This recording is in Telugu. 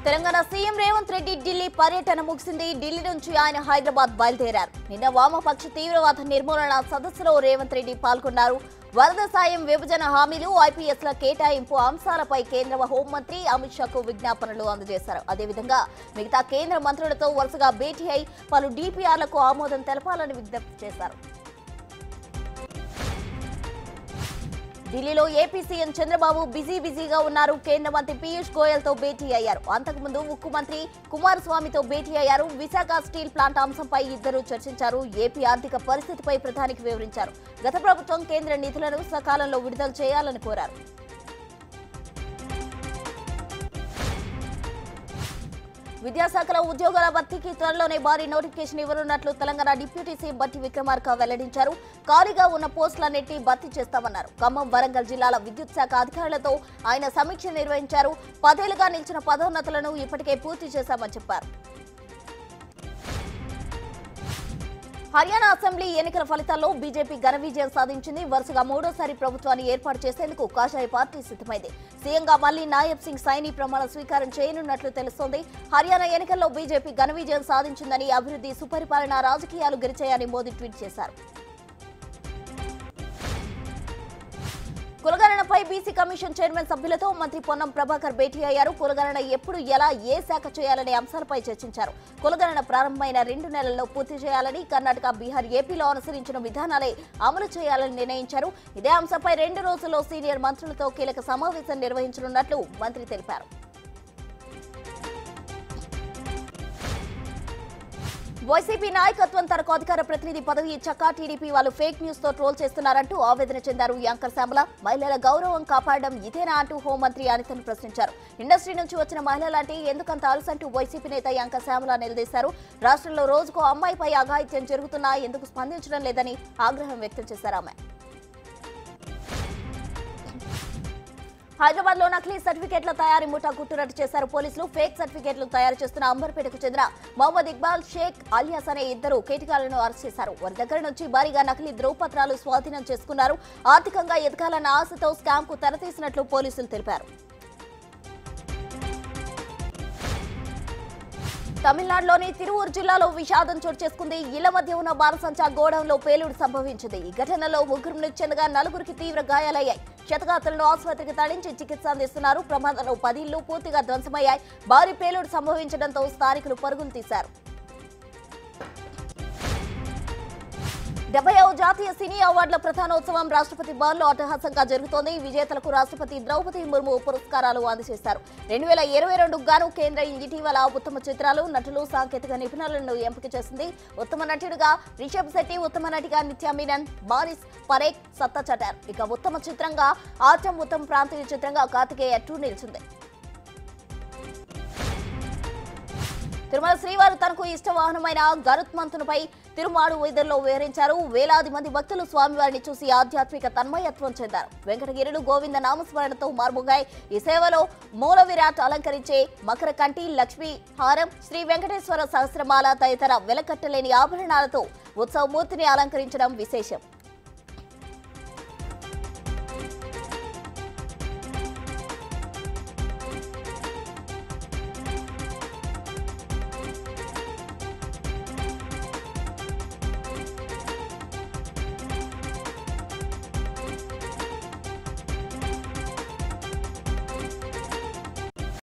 తెలంగాణ సీఎం రేవంత్ రెడ్డి ఢిల్లీ పర్యటన ముగిసింది. ఢిల్లీ నుంచి ఆయన హైదరాబాద్ బయలుదేరారు. నిన్న వామపక్ష తీవ్రవాద నిర్మూలన సదస్సులో రేవంత్ రెడ్డి పాల్గొన్నారు. వరద సాయం, విభజన హామీలు, ఐపీఎస్ల కేటాయింపు అంశాలపై కేంద్ర హోంమంత్రి అమిత్ షాకు విజ్ఞాపనలు అందజేశారు. అదేవిధంగా మిగతా కేంద్ర మంత్రులతో వరుసగా భేటీ అయి పలు డీపీఆర్లకు ఆమోదం తెలపాలని విజ్ఞప్తి చేశారు. ఢిల్లీలో ఏపీ సీఎం చంద్రబాబు బిజీగా ఉన్నారు. కేంద్ర మంత్రి పీయూష్ గోయల్ తో భేటీ అయ్యారు. అంతకుముందు ఉక్కు మంత్రి కుమారస్వామితో భేటీ అయ్యారు. విశాఖ స్టీల్ ప్లాంట్ అంశంపై ఇద్దరు చర్చించారు. ఏపీ ఆర్థిక పరిస్థితిపై ప్రధానికి వివరించారు. గత ప్రభుత్వం కేంద్ర నిధులను సకాలంలో విడుదల చేయాలని కోరారు. విద్యాశాఖలో ఉద్యోగాల భర్తీకి త్వరలోనే భారీ నోటిఫికేషన్ ఇవ్వనున్నట్లు తెలంగాణ డిప్యూటీ సీఎం బట్టి విక్రమార్క వెల్లడించారు. ఖాళీగా ఉన్న పోస్టులన్నింటినీ భర్తీ చేస్తామన్నారు. ఖమ్మం, వరంగల్ జిల్లాల విద్యుత్ శాఖ అధికారులతో ఆయన సమీక్ష నిర్వహించారు. 10 ఏళ్లుగా నిలిచిన పదోన్నతులను ఇప్పటికే పూర్తి చేశామని చెప్పారు. హర్యానా అసెంబ్లీ ఎన్నికల ఫలితాల్లో బీజేపీ ఘన విజయం సాధించింది. వరుసగా మూడోసారి ప్రభుత్వాన్ని ఏర్పాటు చేసేందుకు కాషాయ పార్టీ సిద్ధమైంది. సీఎంగా మళ్లీ నాయబ్ సింగ్ సైని ప్రమాణ స్వీకారం చేయనున్నట్లు తెలుస్తోంది. హర్యానా ఎన్నికల్లో బీజేపీ ఘన విజయం సాధించిందని, అభివృద్ధి, సుపరిపాలన, రాజకీయాలు గెలిచాయని మోదీ ట్వీట్ చేశారు. కులగణనపై బీసీ కమిషన్ చైర్మన్ సభ్యులతో మంత్రి పొన్నం ప్రభాకర్ భేటీ అయ్యారు. కులగణన ఎప్పుడు, ఎలా, ఏ శాఖ చేయాలనే అంశాలపై చర్చించారు. కులగణన ప్రారంభమైన 2 నెలల్లో పూర్తి చేయాలని, కర్ణాటక, బీహార్, ఏపీలో అనుసరించిన విధానాలే అమలు చేయాలని నిర్ణయించారు. ఇదే అంశంపై 2 రోజుల్లో సీనియర్ మంత్రులతో కీలక సమావేశం నిర్వహించనున్నట్లు మంత్రి తెలిపారు. వైసీపీ నాయకత్వం తనకు అధికార ప్రతినిధి పదవి ఇచ్చాక టీడీపీ వాళ్ళు ఫేక్ న్యూస్ తో ట్రోల్ చేస్తున్నారంటూ ఆవేదన చెందారు యాంకర్ శ్యామల. మహిళల గౌరవం కాపాడడం ఇదేనా అంటూ హోంమంత్రి అనితను ప్రశ్నించారు. ఇండస్ట్రీ నుంచి వచ్చిన మహిళలంటే ఎందుకంత అలసంటూ వైసీపీ నేత యాంకర్ శ్యామల నిలదీశారు. రాష్ట్రంలో రోజుకో అమ్మాయిపై అఘాయిత్యం జరుగుతున్నా ఎందుకు స్పందించడం లేదని ఆగ్రహం వ్యక్తం చేశారు ఆమె. హైదరాబాద్ లో నకిలీ సర్టిఫికెట్ల తయారీ ముఠా గుట్టురట్టు చేశారు పోలీసులు. ఫేక్ సర్టిఫికెట్లు తయారు చేస్తున్న అంబర్పేటకు చెందిన మహమ్మద్ ఇక్బాల్, షేక్ అలియాస్ అనే 2 కేటగాళ్లను అరెస్ట్ చేశారు. వారి దగ్గర నుంచి భారీగా నకిలీ ధ్రువపత్రాలు స్వాధీనం చేసుకున్నారు. ఆర్థికంగా ఎదగాలన్న ఆశతో స్కామ్ కు తెరతీసినట్లు పోలీసులు తెలిపారు. తమిళనాడులోని తిరువూరు జిల్లాలో విషాదం చోటు చేసుకుంది. ఇళ్ల మధ్య ఉన్న బాలసంచా గోడౌన్లో పేలుడు సంభవించింది. ఈ ఘటనలో 3 మృతి చెందగా 4కి తీవ్ర గాయాలయ్యాయి. క్షతగాత్రులను ఆసుపత్రికి తరలించి చికిత్స అందిస్తున్నారు. ప్రమాదంలో 10 ఇళ్లు పూర్తిగా ధ్వంసమయ్యాయి. భారీ పేలుడు సంభవించడంతో స్థానికులు పరుగులు తీశారు. 70వ జాతీయ సినీ అవార్డుల ప్రధానోత్సవం రాష్ట్రపతి భవన్లో అట్టహాసంగా జరుగుతోంది. విజేతలకు రాష్ట్రపతి ద్రౌపది ముర్ము పురస్కారాలు అందజేశారు. 2022 గాను కేంద్ర ఇటీవల ఉత్తమ చిత్రాలు, నటులు, సాంకేతిక నిపుణులను ఎంపిక చేసింది. ఉత్తమ నటుడిగా రిషబ్ శెట్టి, ఉత్తమ నటిగా నిత్యా మీనన్, మారిస్ పరేఖ్ సత్తా చాటారు. ఇక ఉత్తమ చిత్రంగా ఆటం, ఉత్తమ ప్రాంతీయ చిత్రంగా కార్తికేయ 2 నిలిచింది. తిరుమల శ్రీవారు తనకు ఇష్ట వాహనమైన గరుత్మంతునిపై తిరుమాడు వీధుల్లో వివరించారు. వేలాది మంది భక్తులు స్వామివారిని చూసి ఆధ్యాత్మిక తన్మయత్వం చెందారు. వెంకటగిరులు గోవింద నామస్మరణతో మార్మోగాయి. ఈ సేవలో మూల విరాట్ అలంకరించే మకర కంఠి, లక్ష్మీ హారం, శ్రీ వెంకటేశ్వర సహస్రమాల తదితర వెలకట్టలేని ఆభరణాలతో ఉత్సవమూర్తిని అలంకరించడం విశేషం.